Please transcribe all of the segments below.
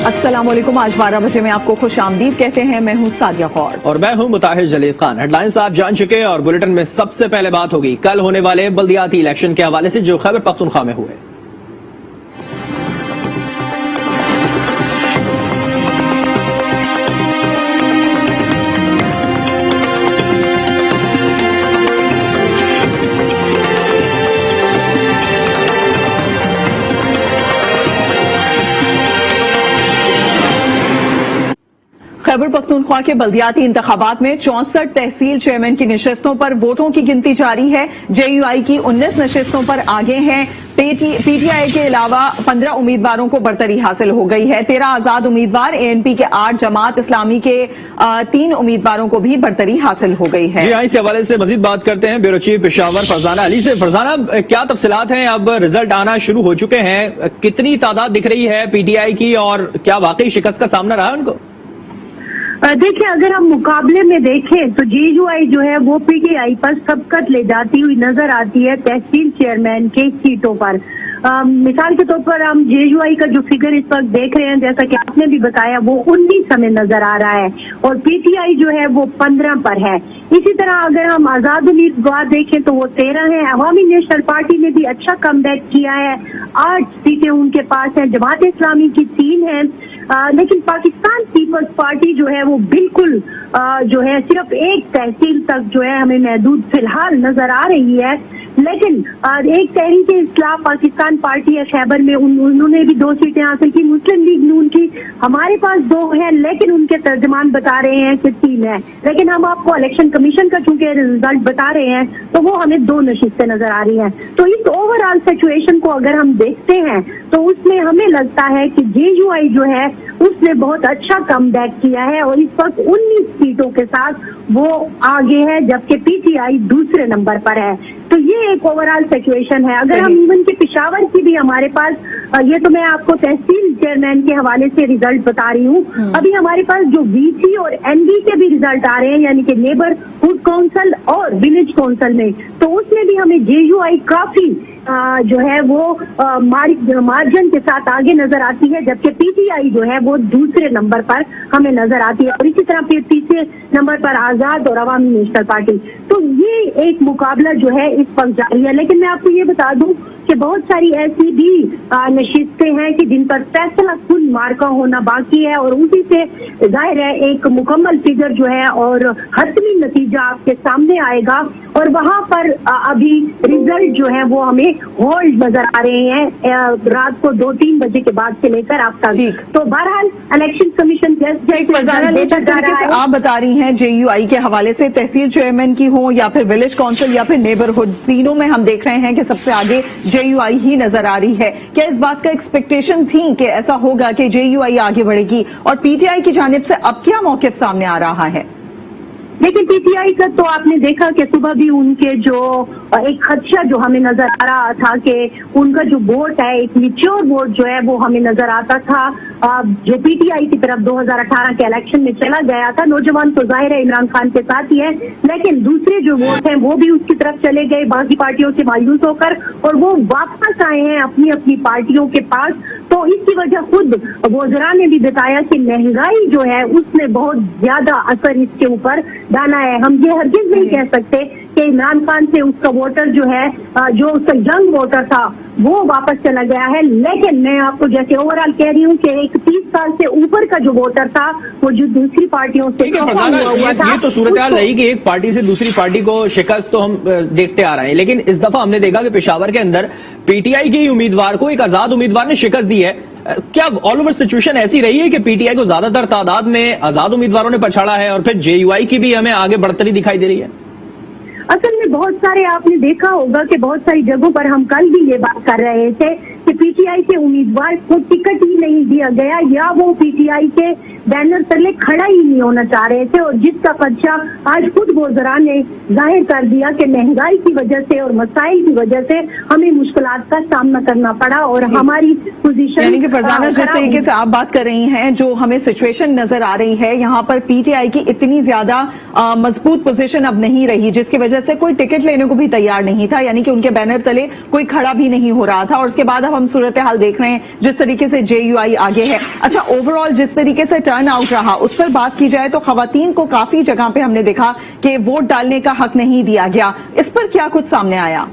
السلام علیکم، آج 12 بجے میں آپ کو خوش آمدید کہتے ہیں۔ میں ہوں سادیہ خور اور میں ہوں مطاہر جلیس خان۔ ہیڈ لائنز آپ جان چکے اور بلیٹن میں سب سے پہلے بات ہوگی کل ہونے والے بلدیاتی الیکشن کے حوالے سے جو خیبر پختونخوا میں ہوئے۔ خیبر پختونخوا کے بلدیاتی انتخابات میں 64 تحصیل چیئرمین کی نشستوں پر ووٹوں کی گنتی جاری ہے۔ جے یو آئی کی 19 نشستوں پر آگے ہیں۔ پی ٹی آئی کے علاوہ 15 امیدواروں کو برتری حاصل ہو گئی ہے۔ 13 آزاد امیدوار، اے این پی کے 8، جماعت اسلامی کے 3 امیدواروں کو بھی برتری حاصل ہو گئی ہے۔ جی ہاں، اس حوالے سے مزید بات کرتے ہیں بیورو چیف پشاور فرزانہ علی سے۔ فرزانہ، کیا تفصیلات ہیں؟ اب رزلٹ آنا شروع ہو چکے ہیں، کتنی تعداد دکھ رہی ہے پی ٹی آئی کی اور کیا واقعی شکست کا سامنا رہا ان کو؟ دیکھیں، اگر ہم مقابلے میں دیکھیں تو جے یو آئی جو ہے وہ پی ٹی آئی پر سبقت لے جاتی ہوئی نظر آتی ہے تحصیل چیئرمین کے سیٹوں پر۔ مثال کے طور پر ہم جے یو آئی کا جو فگر اس وقت دیکھ رہے ہیں، جیسا کہ آپ نے بھی بتایا، وہ 19 ہمیں نظر آ رہا ہے اور پی ٹی آئی جو ہے وہ 15 پر ہے۔ اسی طرح اگر ہم آزاد امیدوار دیکھیں تو وہ 13 ہیں۔ عوامی نیشنل پارٹی نے بھی اچھا کم بیک کیا ہے، 8 سیٹیں ان کے پاس ہیں۔ جماعت اسلامی کی 3 ہیں، لیکن پاکستان پیپلز پارٹی جو ہے وہ بالکل جو ہے صرف 1 تحصیل تک جو ہے ہمیں محدود فی الحال نظر آ رہی ہے۔ لیکن ایک تحریک اصلاح پاکستان پارٹی ہے خیبر میں، انہوں نے بھی 2 سیٹیں حاصل کی۔ مسلم لیگ نون کی ہمارے پاس 2 ہیں، لیکن ان کے ترجمان بتا رہے ہیں کہ 3 ہے۔ لیکن ہم آپ کو الیکشن کمیشن کا چونکہ رزلٹ بتا رہے ہیں تو وہ ہمیں 2 نشستیں نظر آ رہی ہیں۔ تو اس اوور آل سچویشن کو اگر ہم دیکھتے ہیں تو اس میں ہمیں لگتا ہے کہ جے یو آئی جو ہے اس نے بہت اچھا کم بیک کیا ہے اور اس وقت 19 سیٹوں کے ساتھ وہ آگے ہے، جبکہ پی ٹی آئی دوسرے نمبر پر ہے۔ تو یہ ایک اوور آل سچویشن ہے۔ اگر ہم ایون کے پشاور کی بھی ہمارے پاس، یہ تو میں آپ کو تحصیل چیئرمین کے حوالے سے ریزلٹ بتا رہی ہوں، ابھی ہمارے پاس جو وی سی اور این ڈی کے بھی ریزلٹ آ رہے ہیں، یعنی کہ نیبرہڈ کونسل اور ولیج کونسل میں، تو اس میں بھی ہمیں جے یو آئی کافی جو ہے وہ مارجن کے ساتھ آگے نظر آتی ہے، جبکہ پی ٹی آئی جو ہے وہ دوسرے نمبر پر ہمیں نظر آتی ہے، اور اسی طرح پھر تیسرے نمبر پر آزاد اور عوامی نیشنل پارٹی۔ تو یہ ایک مقابلہ جو ہے اس وقت جاری ہے۔ لیکن میں آپ کو یہ بتا دوں کہ بہت ساری ایسی بھی نشستیں ہیں کہ جن پر فیصلہ کن مارکا ہونا باقی ہے، اور اسی سے ظاہر ہے ایک مکمل فگر جو ہے اور حتمی نتیجہ آپ کے سامنے آئے گا، اور وہاں پر ابھی ریزلٹ جو ہے وہ ہمیں ہولڈ نظر آ رہے ہیں رات کو 2-3 بجے کے بعد سے لے کر اب تک۔ تو بہرحال الیکشن کمیشن آپ بتا رہی ہیں جے یو آئی کے حوالے سے تحصیل چیئرمین کی ہوں یا پھر ولیج کونسل یا پھر نیبرہڈ، تینوں میں ہم دیکھ رہے ہیں کہ سب سے آگے جے یو آئی ہی نظر آ رہی ہے۔ کیا اس بات کا ایکسپیکٹیشن تھی کہ ایسا ہوگا کہ جے یو آئی آگے بڑھے گی، اور پی ٹی آئی کی جانب سے اب کیا موقف سامنے آ رہا ہے؟ لیکن پی ٹی آئی کا تو آپ نے دیکھا کہ صبح بھی ان کے جو ایک خدشہ جو ہمیں نظر آ رہا تھا کہ ان کا جو ووٹ ہے، ایک میچور ووٹ جو ہے وہ ہمیں نظر آتا تھا جو پی ٹی آئی کی طرف 2018 کے الیکشن میں چلا گیا تھا۔ نوجوان تو ظاہر ہے عمران خان کے ساتھ ہی ہے، لیکن دوسرے جو ووٹ ہیں وہ بھی اس کی طرف چلے گئے باقی پارٹیوں سے مایوس ہو کر، اور وہ واپس آئے ہیں اپنی اپنی پارٹیوں کے پاس۔ تو اس کی وجہ خود وزراء نے بھی بتایا کہ مہنگائی جو ہے اس نے بہت زیادہ اثر اس کے اوپر ڈالا ہے۔ ہم یہ ہرگز نہیں کہہ سکتے کہ عمران خان سے اس کا ووٹر جو ہے، جو اس کا ینگ ووٹر تھا، وہ واپس چلا گیا ہے، لیکن میں آپ کو جیسے اوور آل کہہ رہی ہوں کہ ایک 30 سال سے اوپر کا جو ووٹر تھا وہ جو دوسری پارٹیوں سے یہ تو صورتحال رہی کہ ایک پارٹی سے دوسری پارٹی کو شکست تو ہم دیکھتے آ رہے ہیں، لیکن اس دفعہ ہم نے دیکھا کہ پشاور کے اندر پی ٹی آئی کی امیدوار کو ایک آزاد امیدوار نے شکست دی ہے۔ کیا آل اوور سچویشن ایسی رہی ہے کہ پی ٹی آئی کو زیادہ تر تعداد میں آزاد امیدواروں نے پچھاڑا ہے اور پھر جے یو آئی کی بھی ہمیں آگے بڑھتری دکھائی دے رہی ہے؟ اصل میں بہت سارے آپ نے دیکھا ہوگا کہ بہت ساری جگہوں پر ہم کل بھی یہ بات کر رہے تھے کہ پی ٹی آئی کے امیدوار کو ٹکٹ ہی نہیں دیا گیا، یا وہ پی ٹی آئی کے بینر تلے کھڑا ہی نہیں ہونا چاہ رہے تھے، اور جس کا خدشہ آج خود وزراء نے ظاہر کر دیا کہ مہنگائی کی وجہ سے اور مسائل کی وجہ سے ہمیں مشکلات کا سامنا کرنا پڑا، اور ہماری پوزیشن یعنی کہ فرزانہ جس طریقے سے آپ بات کر رہی ہیں، جو ہمیں سچویشن نظر آ رہی ہے یہاں پر پی ٹی آئی کی اتنی زیادہ مضبوط پوزیشن اب نہیں رہی، جس کی وجہ سے کوئی ٹکٹ لینے کو بھی تیار نہیں تھا، یعنی کہ ان کے بینر تلے کوئی کھڑا بھی نہیں ہو رہا تھا، اور اس کے بعد मतलब हम सूरत हाल देख रहे हैं जिस तरीके से JUI आगे है। अच्छा, ओवरऑल जिस तरीके से टर्न आउट रहा उस पर बात की जाए तो खवातीन को काफी जगह पे हमने देखा कि वोट डालने का हक नहीं दिया गया, इस पर क्या कुछ सामने आया?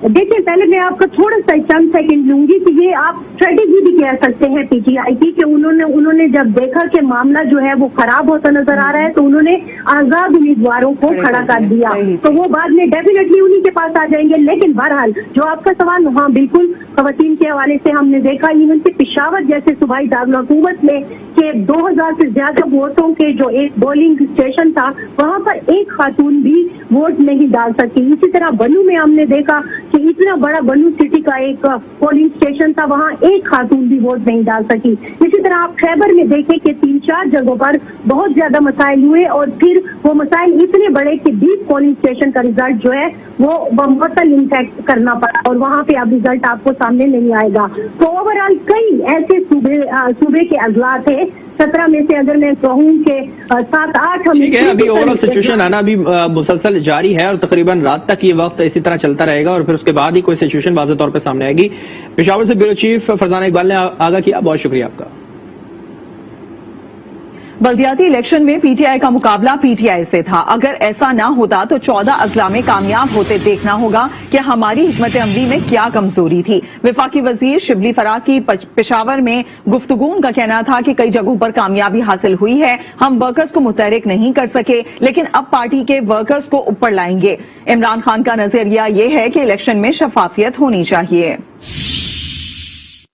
देखिए, पहले मैं आपका थोड़ा सा चंद सेकंड लूंगी कि ये आप स्ट्रेटेजी भी कह सकते हैं PTI की, कि उन्होंने जब देखा कि मामला जो है वो खराब होता नजर आ रहा है तो उन्होंने आजाद उम्मीदवारों को खड़ा कर दिया। तो वो बाद में डेफिनेटली उन्हीं के पास आ जाएंगे। लेकिन बहरहाल जो आपका सवाल, हाँ बिल्कुल, खवातीन के हवाले से हमने देखा इवन कि पेशावर जैसे सूबाई दारुल-ए-हुकूमत में कि 2000 से ज्यादा वोटों के जो एक पोलिंग स्टेशन था वहां पर एक खातून भी वोट नहीं डाल सकती। इसी तरह बनू में हमने देखा कि इतना बड़ा बनू सिटी का एक पोलिंग स्टेशन था, वहां एक खातून भी वोट नहीं डाल सकी। इसी तरह आप खैबर में देखें कि 3-4 जगहों पर बहुत ज्यादा मसाइल हुए और फिर वो मसाइल इतने बड़े कि 20 पोलिंग स्टेशन का रिजल्ट जो है वो मुअत्तल इम्पैक्ट करना पड़ा और वहां पे अब रिजल्ट आपको सामने नहीं आएगा। तो ओवरऑल कई ऐसे सूबे के अजला थे, 17 में से अगर मैं कहूँ कि 7-8 हम ठीक है। अभी ओवरऑल सिचुएशन आना भी मुसलसल जारी है और तकरीबन रात तक ये वक्त इसी तरह चलता रहेगा और फिर उसके बाद ही कोई सिचुएशन वाज़ेह तौर पे सामने आएगी। पेशावर से ब्यूरो चीफ फरजाना इकबाल ने आगाह किया, बहुत शुक्रिया आपका। बल्दियाती इलेक्शन में PTI का मुकाबला PTI से था। अगर ऐसा ना होता तो 14 अजला में कामयाब होते देखना होगा कि हमारी हिकमत अमली में क्या कमजोरी थी। वफाकी वजीर शिबली फराज की पेशावर में गुफ्तगू का कहना था कि कई जगहों पर कामयाबी हासिल हुई है, हम वर्कर्स को मुतहरिक नहीं कर सके लेकिन अब पार्टी के वर्कर्स को ऊपर लाएंगे। इमरान खान का नजरिया ये है कि इलेक्शन में शफाफियत होनी चाहिए।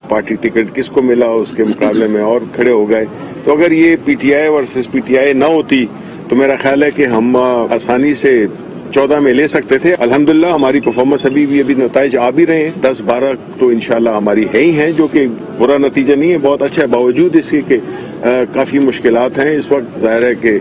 पार्टी टिकट किसको मिला उसके मुकाबले में और खड़े हो गए। तो अगर ये PTI वर्सेस PTI ना होती तो मेरा ख्याल है कि हम आसानी से 14 में ले सकते थे। अल्हम्दुलिल्लाह हमारी परफॉर्मेंस अभी नतीजे आ भी रहे हैं। 10-12 तो इंशाल्लाह हमारी है ही हैं, जो कि बुरा नतीजा नहीं है, बहुत अच्छा है। बावजूद इसके कि काफी मुश्किलात हैं इस वक्त। जाहिर है कि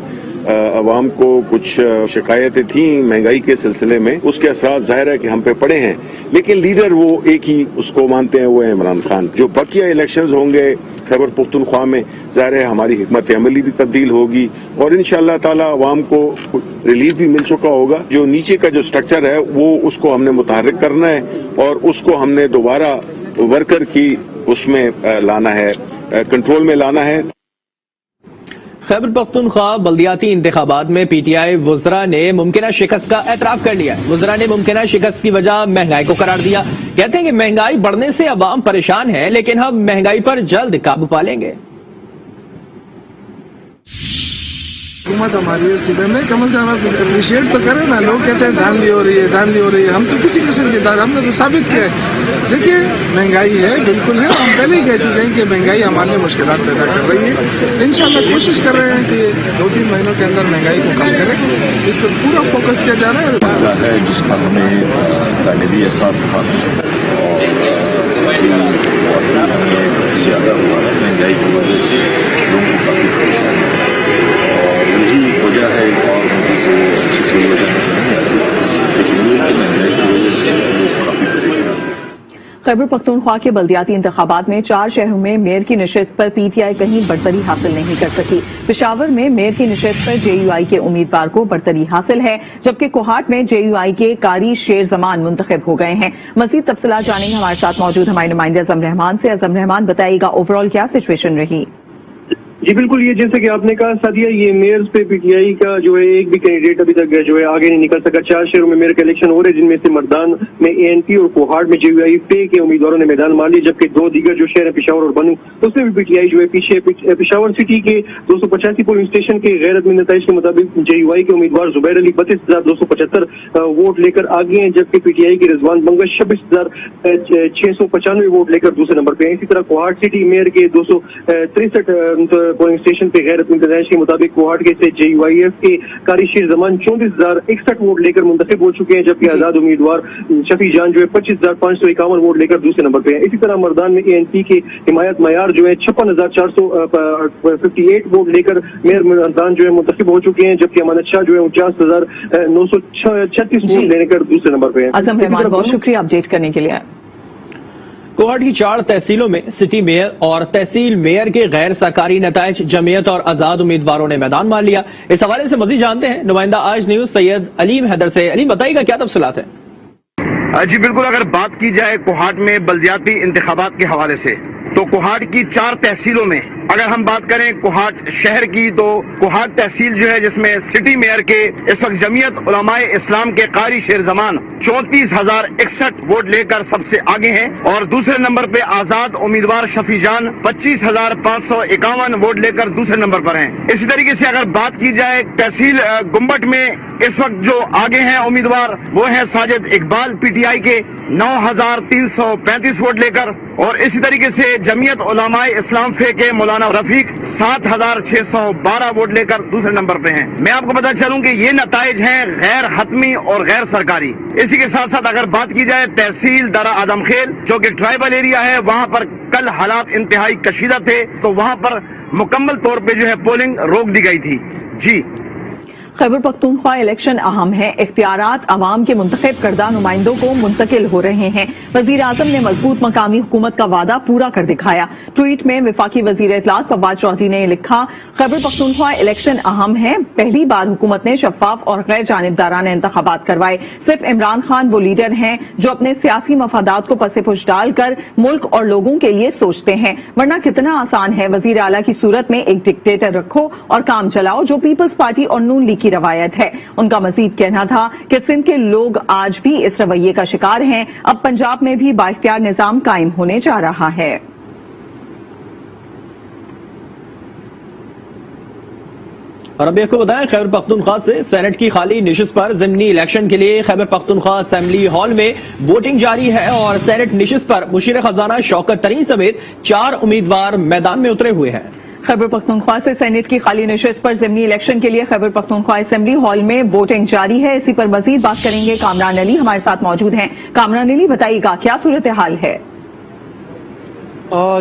अवाम को कुछ शिकायतें थी महंगाई के सिलसिले में, उसके असरात जाहिर है कि हम पे पड़े हैं, लेकिन लीडर वो एक ही उसको मानते हैं, वो है इमरान खान। जो बकिया इलेक्शंस होंगे खैबर पख्तूनख्वा में, जाहिर है हमारी हिकमत अमली भी तब्दील होगी और इंशाअल्लाह ताला अवाम को रिलीफ भी मिल चुका होगा। जो नीचे का जो स्ट्रक्चर है वो उसको हमने मुतहर्रिक करना है और उसको हमने दोबारा वर्कर की उसमें लाना है, कंट्रोल में लाना है। खैबर पख्तूनख्वा बल्दियाती इंतखाबात में PTI वज़रा ने मुमकिना शिकस्त का एतराफ कर लिया। वज़रा ने मुमकिना शिकस्त की वजह महंगाई को करार दिया। कहते हैं कि महंगाई बढ़ने से अवाम परेशान है लेकिन हम महंगाई पर जल्द काबू पा लेंगे। हुकूमत हमारी सूबे में कम से कम अप्रिशिएट तो करें ना। लोग कहते हैं धांधली हो रही है, धांधली हो रही है। हम तो किसी किस्म की धांधली, हमने तो साबित किया है। देखिए महंगाई है, बिल्कुल है, हम पहले ही कह चुके हैं कि महंगाई हमारे लिए मुश्किलात पैदा कर रही है। इंशाल्लाह कोशिश कर रहे हैं कि 2-3 महीनों के अंदर महंगाई को कम करें। इस पर पूरा फोकस किया जा रहा है। मसला है जिस पर हमें पहले भी एहसास था और ज़्यादा हुआ महंगाई की वजह से लोगों को काफ़ी परेशानी है और यही वजह है। और मुझे तो ऐसी कोई वजह नहीं आती, लेकिन ये कि महंगाई की वजह से लोग काफ़ी परेशान हैं। खैबर पख्तूनख्वा के बल्दियाती इंतखाबात में 4 शहरों में मेयर की निशिस्त पर PTI कहीं बढ़तरी हासिल नहीं कर सकी। पेशावर में मेयर की निशिस्त पर JUI के उम्मीदवार को बढ़तरी हासिल है, जबकि कोहाट में JUI के कारी शेर जमान मुंतखब हो गए हैं। मजीद तफसीलात जानेंगे, हमारे साथ मौजूद हमारे नुमाइंदे अजम रहमान से। अजम रहमान, बताइएगा ओवरऑल क्या सिचुएशन रही? जी बिल्कुल, ये जैसे कि आपने कहा सादिया, ये मेयर्स पे PTI का जो है एक भी कैंडिडेट अभी तक जो है आगे नहीं निकल सका। 4 शहरों में मेयर का इलेक्शन हो रहे हैं, जिनमें से मर्दान में ANP और कोहाट में JUI पे के उम्मीदवारों ने मैदान मार लिया, जबकि 2 दीगर जो शहर है पेशावर और बनू उसमें भी PTI जो है पीछे। पेशावर सिटी के 285 पोलिंग स्टेशन के गैर अदमी नताइज के मुताबिक JUI के उम्मीदवार जुबैर अली 32,275 वोट लेकर आगे हैं, जबकि PTI के रिजवान बंगश 26,695 वोट लेकर दूसरे नंबर पे हैं। इसी तरह कोहाट सिटी मेयर के 263 पोलिंग स्टेशन पे गैर नताइज के मुताबिक कोहाट के से JUIF के कारी शेर जमान 34,061 वोट लेकर मुंतखब हो चुके हैं, जबकि आजाद उम्मीदवार शफी जान जो है 25,551 वोट लेकर दूसरे नंबर पे है। इसी तरह मर्दान में ANP के हिमायत मयार जो है 56,458 वोट लेकर मेयर मर्दान जो है मुंतखब हो चुके हैं, जबकि अमानत शाह जो है 49,936 वोट लेकर दूसरे नंबर पे है। अजम रहमान, बहुत शुक्रिया अपडेट करने के लिए। कोहाट की 4 तहसीलों में सिटी मेयर और तहसील मेयर के गैर सरकारी नताइज जमीयत और आजाद उम्मीदवारों ने मैदान मार लिया। इस हवाले से मजीद जानते हैं नुमाइंदा आज न्यूज सैयद अलीम हैदर से। अलीम, बताइएगा क्या तफसीलात है? جی بالکل، اگر بات کی جائے کوہاٹ میں بلدیاتی انتخابات کے حوالے سے تو کوہاٹ کی 4 تحصیلوں میں اگر ہم بات کریں کوہاٹ شہر کی تو کوہاٹ تحصیل جو ہے جس میں سٹی میئر کے اس وقت جمعیت علماء اسلام کے قاری شیر زمان 34,061 ووٹ لے کر سب سے آگے ہیں، اور دوسرے نمبر پہ آزاد امیدوار شفیع جان 25,551 ووٹ لے کر دوسرے نمبر پر ہیں۔ اسی طریقے سے اگر بات کی جائے تحصیل گنبٹ میں اس وقت جو آگے ہیں امیدوار وہ ہیں Sajid Iqbal P T I کے 9,335 ووٹ لے کر، اور اسی طریقے سے جمعیت علماء اسلام فے کے مولانا رفیق 7,612 ووٹ لے کر دوسرے نمبر پہ ہیں۔ میں آپ کو بتا چلوں کہ یہ نتائج ہیں غیر حتمی اور غیر سرکاری۔ اسی کے ساتھ ساتھ اگر بات کی جائے تحصیل درہ آدم خیل جو کہ ٹرائبل ایریا ہے، وہاں پر کل حالات انتہائی کشیدہ تھے تو وہاں پر مکمل طور پہ جو ہے پولنگ روک دی گئی تھی۔ جی خیبر پختونخوا الیکشن اہم ہے، اختیارات عوام کے منتخب کردہ نمائندوں کو منتقل ہو رہے ہیں۔ وزیر اعظم نے مضبوط مقامی حکومت کا وعدہ پورا کر دکھایا۔ ٹویٹ میں وفاقی وزیر اطلاعات فواد چودھری نے لکھا، خیبر پختونخوا الیکشن اہم ہے، پہلی بار حکومت نے شفاف اور غیر جانبدارانہ انتخابات کروائے۔ صرف عمران خان وہ لیڈر ہیں جو اپنے سیاسی مفادات کو پس پش ڈال کر ملک اور لوگوں کے لیے سوچتے ہیں، ورنہ کتنا آسان ہے وزیر اعلیٰ کی صورت میں ایک ڈکٹیٹر رکھو اور کام چلاؤ، جو پیپلز پارٹی اور نون لیگ کی روایت ہے۔ ان کا مزید کہنا تھا کہ سندھ کے لوگ آج بھی اس رویے کا شکار ہیں، اب پنجاب میں بھی بااختیار نظام قائم ہونے جا رہا ہے۔ اور ابھی آپ کو بتائیں خیبر پختونخوا سے سینٹ کی خالی نشست پر ضمنی الیکشن کے لیے خیبر پختونخوا اسمبلی ہال میں ووٹنگ جاری ہے، اور سینٹ نشست پر مشیر خزانہ شوکت ترین سمیت 4 امیدوار میدان میں اترے ہوئے ہیں۔ خیبر پختونخوا سے سینٹ کی خالی نشست پر ضمنی الیکشن کے لیے خیبر پختونخوا اسمبلی ہال میں ووٹنگ جاری ہے۔ اسی پر مزید بات کریں گے، کامران علی ہمارے ساتھ موجود ہیں۔ کامران علی بتائیے گا کیا صورتحال ہے؟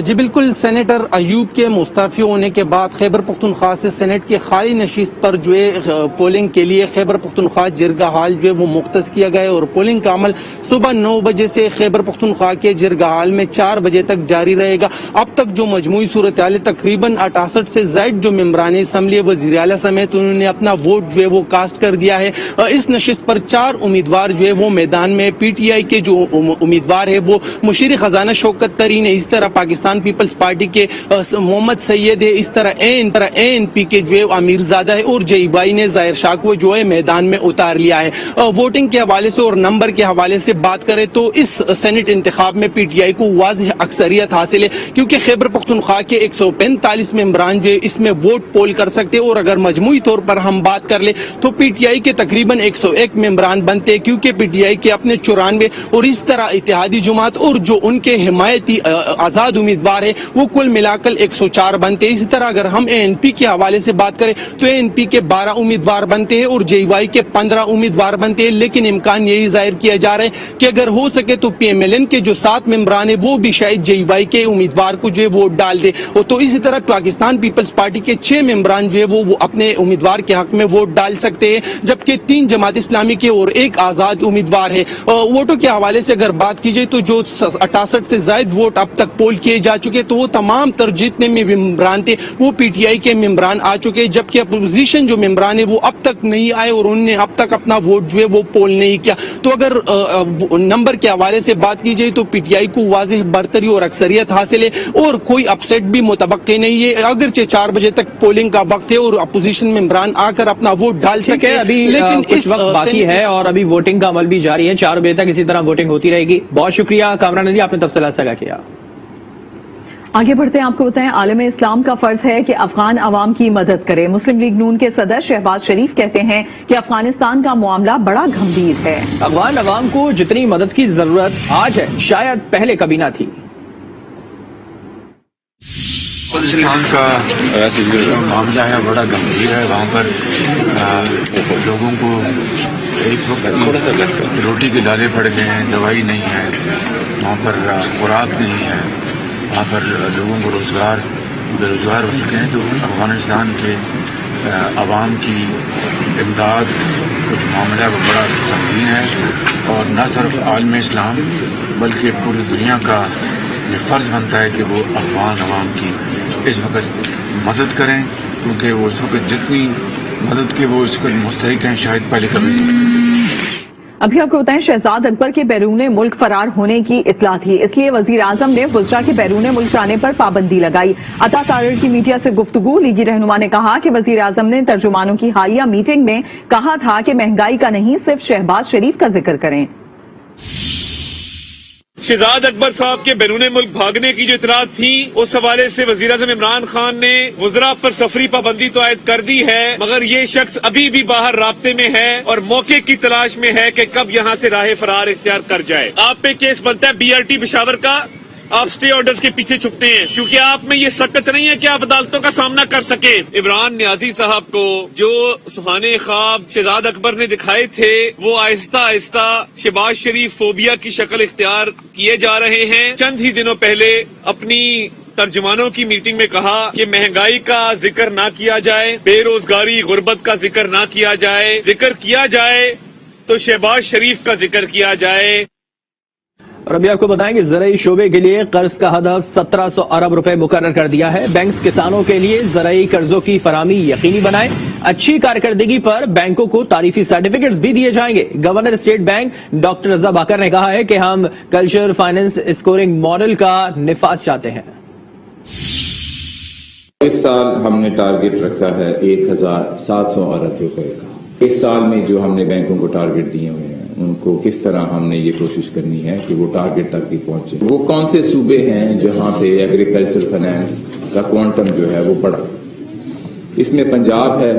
جی بالکل، سینیٹر ایوب کے مستعفی ہونے کے بعد خیبر پختونخوا سے سینٹ کی خالی نشست پر جو ہے پولنگ کے لیے خیبر پختونخوا جرگہ ہال جو ہے وہ مختص کیا گیا ہے، اور پولنگ کا عمل صبح 9 بجے سے خیبر پختونخوا کے جرگہ ہال میں 4 بجے تک جاری رہے گا۔ اب تک جو مجموعی صورتحال تقریباً 68 سے زائد جو ممبران اسمبلی وزیر اعلیٰ سمیت انہوں نے اپنا ووٹ جو ہے وہ کاسٹ کر دیا ہے۔ اس نشست پر 4 امیدوار جو ہے وہ میدان میں، پی ٹی آئی کے جو امیدوار ہے وہ مشیر خزانہ شوکت ترین ہے، اس طرح پاکستان پیپلز پارٹی کے محمد سید ہے، اس طرح اے این پی کے جو ہے امیر زادہ ہے، اور جے وائی نے ظاہر شاہ کو جو ہے میدان میں اتار لیا ہے۔ ووٹنگ کے حوالے سے اور نمبر کے حوالے سے بات کریں تو اس سینٹ انتخاب میں پی ٹی آئی کو واضح اکثریت حاصل ہے، کیونکہ خیبر پختونخوا کے 145 ممبران جو ہے اس میں ووٹ پول کر سکتے، اور اگر مجموعی طور پر ہم بات کر لیں تو پی ٹی آئی کے تقریباً 101 ممبران بنتے ہیں، کیونکہ پی ٹی آئی کے اپنے 94 اور اس طرح اتحادی جماعت اور جو ان کے حمایتی آزاد امیدوار ہے وہ کل ملا کر 104 بنتے ہیں۔ اسی طرح اگر ہم اے این پی کے حوالے سے بات کریں تو اے این پی کے 12 امیدوار بنتے ہیں اور جے وائی کے 15 امیدوار بنتے ہیں، لیکن امکان یہی ظاہر کیا جا رہا ہے کہ اگر ہو سکے تو پی ایم ایل این کے جو 7 ممبران ہیں وہ بھی شاید جے وائی کے امیدوار کو جو ہے ووٹ ڈال دے، اور تو اسی طرح پاکستان پیپلز پارٹی کے 6 ممبران جو ہے وہ اپنے امیدوار کے حق میں ووٹ ڈال سکتے ہیں، جبکہ 3 جماعت اسلامی کے اور 1 آزاد امیدوار ہے۔ ووٹوں کے حوالے سے اگر بات کی جائے تو جو 68 سے زائد ووٹ اب تک پول کیے جا چکے تو وہ تمام تر جتنے میں ممبران تھے وہ پی ٹی آئی کے ممبران آ چکے، جبکہ اپوزیشن جو ممبران ہے وہ اب تک نہیں آئے اور انہوں نے اب تک اپنا ووٹ جو ہے وہ پول نہیں کیا۔ تو اگر نمبر کے حوالے سے بات کی جائے تو پی ٹی آئی کو واضح برتری اور اکثریت حاصل ہے، اور کوئی اپسیٹ بھی متوقع نہیں ہے، اگرچہ 4 بجے تک پولنگ کا وقت ہے اور اپوزیشن ممبران آ کر اپنا ووٹ ڈال سکے، لیکن کچھ وقت باقی ہے اور ابھی ووٹنگ کا عمل بھی جاری ہے، 4 بجے تک اسی طرح ووٹنگ ہوتی رہے گی۔ بہت شکریہ کامران علی، آپ نے تفصیلات ساجھا کیا۔ آگے بڑھتے ہیں، آپ کو بتائیں عالم اسلام کا فرض ہے کہ افغان عوام کی مدد کرے۔ مسلم لیگ نون کے صدر شہباز شریف کہتے ہیں کہ افغانستان کا معاملہ بڑا گمبھیر ہے۔ افغان عوام کو جتنی مدد کی ضرورت آج ہے شاید پہلے کبھی نہ تھی۔ پاکستان کا معاملہ ہے بڑا گمبھیر ہے، وہاں پر لوگوں کو ایک وقت روٹی کے ڈالے پڑ گئے ہیں، دوائی نہیں ہے، وہاں پر خوراک نہیں ہے، وہاں پر لوگوں کو بے روزگار ہو چکے ہیں۔ تو افغانستان کے عوام کی امداد کچھ معاملہ بڑا سنگین ہے، اور نہ صرف عالم اسلام بلکہ پوری دنیا کا یہ فرض بنتا ہے کہ وہ افغان عوام کی اس وقت مدد کریں، کیونکہ وہ اس وقت جتنی مدد کے وہ اس کو مستحق ہیں شاید پہلے کبھی نہیں۔ अभी आपको बताएं, शहजाद अकबर के बैरून मुल्क फरार होने की इतला थी, इसलिए वजीर आजम ने वज़रा के बैरून मुल्क जाने पर पाबंदी लगाई। अता तारड़ की मीडिया से गुफ्तगू लीगी रहनुमा ने कहा कि वजीर आजम ने तर्जुमानों की हालिया मीटिंग में कहा था कि महंगाई का नहीं, सिर्फ शहबाज शरीफ का जिक्र करें। शहजाद अकबर साहब के बैरून मुल्क भागने की जो इतलात थी, उस हवाले से वजीर आज़म इमरान खान ने वज़रा पर सफरी पाबंदी तो आयद कर दी है, मगर ये शख्स अभी भी बाहर राब्ते में है और मौके की तलाश में है कि कब यहाँ से राह फरार इख्तियार कर जाए। आप पे केस बनता है BRT पेशावर का, आप स्टे ऑर्डर्स के पीछे छुपते हैं क्योंकि आप में ये सकत नहीं है कि आप अदालतों का सामना कर सके। इमरान नियाजी साहब को जो सुहाने ख्वाब शहजाद अकबर ने दिखाए थे, वो आहिस्ता आहिस्ता शहबाज शरीफ फोबिया की शक्ल इख्तियार किए जा रहे हैं। चंद ही दिनों पहले अपनी तर्जुमानों की मीटिंग में कहा कि महंगाई का जिक्र ना किया जाए, बेरोजगारी गुर्बत का जिक्र ना किया जाए, जिक्र किया जाए तो शहबाज शरीफ का जिक्र किया जाए। और अभी आपको बताएं कि ज़राई शोबे के लिए कर्ज का हदफ 1700 अरब रुपए मुकर्रर कर दिया है। बैंक्स किसानों के लिए ज़राई कर्जों की फराहमी यकीनी बनाएं। अच्छी कारकर्दगी पर बैंकों को तारीफी सर्टिफिकेट्स भी दिए जाएंगे। गवर्नर स्टेट बैंक डॉक्टर रजा बाकर ने कहा है कि हम कल्चर फाइनेंस स्कोरिंग मॉडल का निफाज चाहते हैं। इस साल हमने टारगेट रखा है 1700 अरब रुपए का। इस साल में जो हमने बैंकों को टारगेट दिए हुए हैं, उनको किस तरह हमने ये कोशिश करनी है कि वो टारगेट तक भी पहुंचे। वो कौन से सूबे हैं जहां पे एग्रीकल्चर फाइनेंस का क्वांटम जो है वो बढ़ा? इसमें पंजाब है,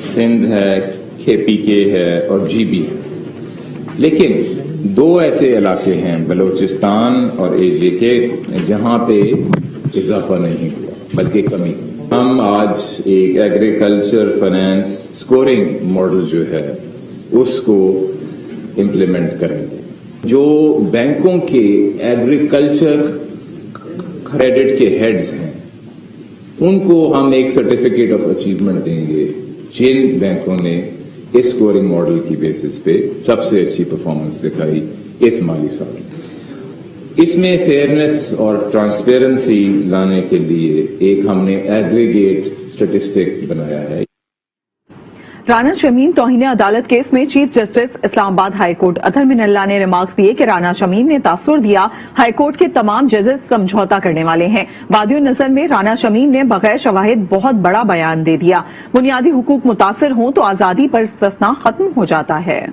सिंध है, KPK है और GB है। लेकिन दो ऐसे इलाके हैं, बलूचिस्तान और AJK, जहां पे इजाफा नहीं हुआ बल्कि कमी। हम आज एक एग्रीकल्चर फाइनेंस स्कोरिंग मॉडल जो है उसको इम्प्लीमेंट करेंगे। जो बैंकों के एग्रीकल्चर क्रेडिट के हेड्स हैं, उनको हम एक सर्टिफिकेट ऑफ अचीवमेंट देंगे जिन बैंकों ने इस स्कोरिंग मॉडल की बेसिस पे सबसे अच्छी परफॉर्मेंस दिखाई इस माली साल। इसमें फेयरनेस और ट्रांसपेरेंसी लाने के लिए एक हमने एग्रीगेट स्टैटिस्टिक बनाया है। राना शमीम तौहीन अदालत केस में chief justice Islamabad high court Athar Minallah ने रिमार्क्स दिए कि राना शमीम ने तासुर दिया, हाई कोर्ट के तमाम जजेस समझौता करने वाले हैं। वादियों नजर में राना शमीम ने बगैर शवाहिद बहुत बड़ा बयान दे दिया। बुनियादी हुकूक मुतासिर हों तो आजादी पर इस्तिस्ना खत्म हो जाता है।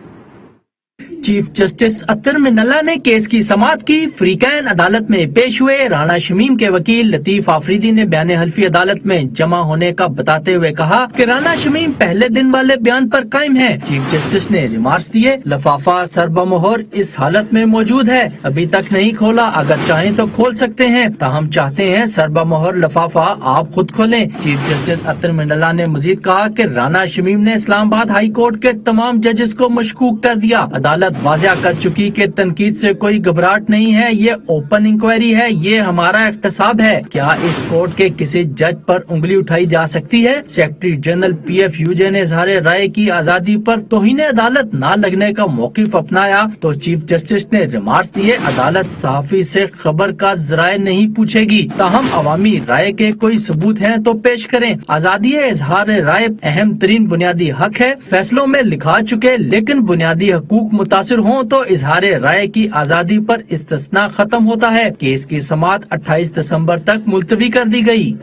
चीफ जस्टिस अतर मिनल्ला ने केस की समाअत की। फ्रीकैन अदालत में पेश हुए राना शमीम के वकील लतीफ आफरीदी ने बयान हल्फी अदालत में जमा होने का बताते हुए कहा कि राना शमीम पहले दिन वाले बयान पर कायम है। चीफ जस्टिस ने रिमार्क्स दिए, लिफाफा सरबमोहर इस हालत में मौजूद है, अभी तक नहीं खोला, अगर चाहें तो खोल सकते हैं, ताहम चाहते हैं सरबमोहर लिफाफा आप खुद खोलें। चीफ जस्टिस अतर मिनल्ला ने मजीद कहा कि राना शमीम ने इस्लामाबाद हाई कोर्ट के तमाम जजेस को मशकूक कर दिया। अदालत वाज़िया कर चुकी कि तनकीद से कोई घबराहट नहीं है, ये ओपन इंक्वायरी है, ये हमारा इख्तिसाब है। क्या इस कोर्ट के किसी जज पर उंगली उठाई जा सकती है? सेक्रेटरी जनरल PFUJ ने इज़हार राय की आजादी पर तौहीन अदालत न लगने का मौकिफ अपनाया तो चीफ जस्टिस ने रिमार्क्स दिए, अदालत सहाफी से खबर का जराए नहीं पूछेगी, ताहम अवामी राय के कोई सबूत हैं तो पेश करें। आजादी इज़हार राय अहम तरीन बुनियादी हक है, फैसलों में लिखा चुके लेकिन बुनियादी हकूक मुतासिर हों तो इज़हार राय की आजादी पर इस्तिस्ना खत्म होता है। केस की समाअत 28 दिसंबर तक मुलतवी कर दी गई।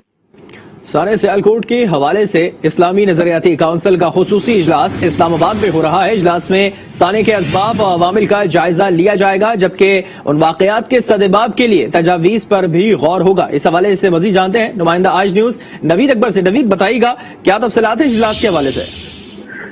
सारे सियालकोट के हवाले से इस्लामी नजरियाती काउंसिल का खुसूसी इजलास इस्लामाबाद में हो रहा है। इजलास में साने के असबाब और अवामिल का जायजा लिया जाएगा, जबकि उन वाकयात के सदेबाब के लिए तजावीज पर भी गौर होगा। इस हवाले से मजीद जानते हैं नुमाइंदा आज न्यूज नवीद अकबर से। नवीद, बताइएगा क्या तफसीलात है इजलास के हवाले से?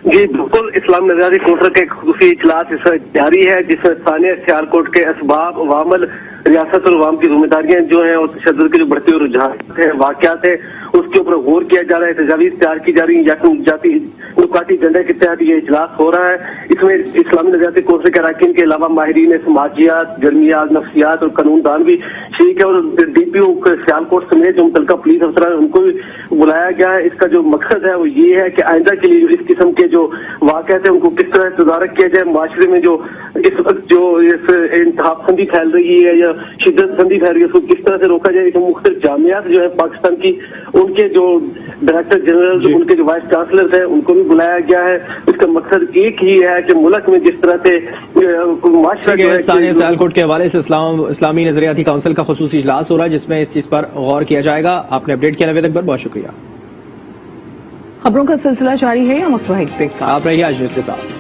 जी बिल्कुल, इस्लाम नजरियाती काउंसिल का एक खुसूसी इजलास जारी है जिसमें सानिया सियालकोट के असबाब वामल रियासत और अवाम की जिम्मेदारियां जो हैं और तशद्दुद के जो बढ़ते हुए रुझान है, वाकयात है, उसके ऊपर गौर किया जा रहा है, तजावीज तैयार की जा रही है। जाती नुकाती एजेंडे के तहत ये इजलास हो रहा है। इसमें इस्लामी नजरियाती काउंसिल के अरकान के अलावा माहिरीन समाजियात, जर्मियात, नफ्सियात और कानूनदान भी शरीक है और DPO सियालकोट समेत जो मुतल्लिका पुलिस अफसर है उनको भी बुलाया गया है। इसका जो मकसद है वो ये है कि आइंदा के लिए इस किस्म के जो वाकयात है उनको किस तरह तदारक किया जाए। माशरे में जो इस वक्त जो इस इंतहापसंदी फैल रही है या शिद्दत पसंदी फैल रही है उसको किस तरह से रोका जाए। तो मुख्तलिफ जामियात जो है पाकिस्तान की, उनके जो डायरेक्टर जनरल, उनके जो वाइस चांसलर हैं, उनको भी बुलाया गया है। इसका मकसद एक ही है कि मुल्क में जिस तरह से माशरा जो है सानिया सियालकोट के हवाले से इस्लामी नजरियाती काउंसिल का खुसूसी इजलास हो रहा है जिसमें इस चीज पर गौर किया जाएगा। आपने अपडेट किया नवेद अकबर, बहुत शुक्रिया। खबरों का सिलसिला जारी है या वक्त एक ब्रेक का। आप रहिए आज न्यूज़ के साथ।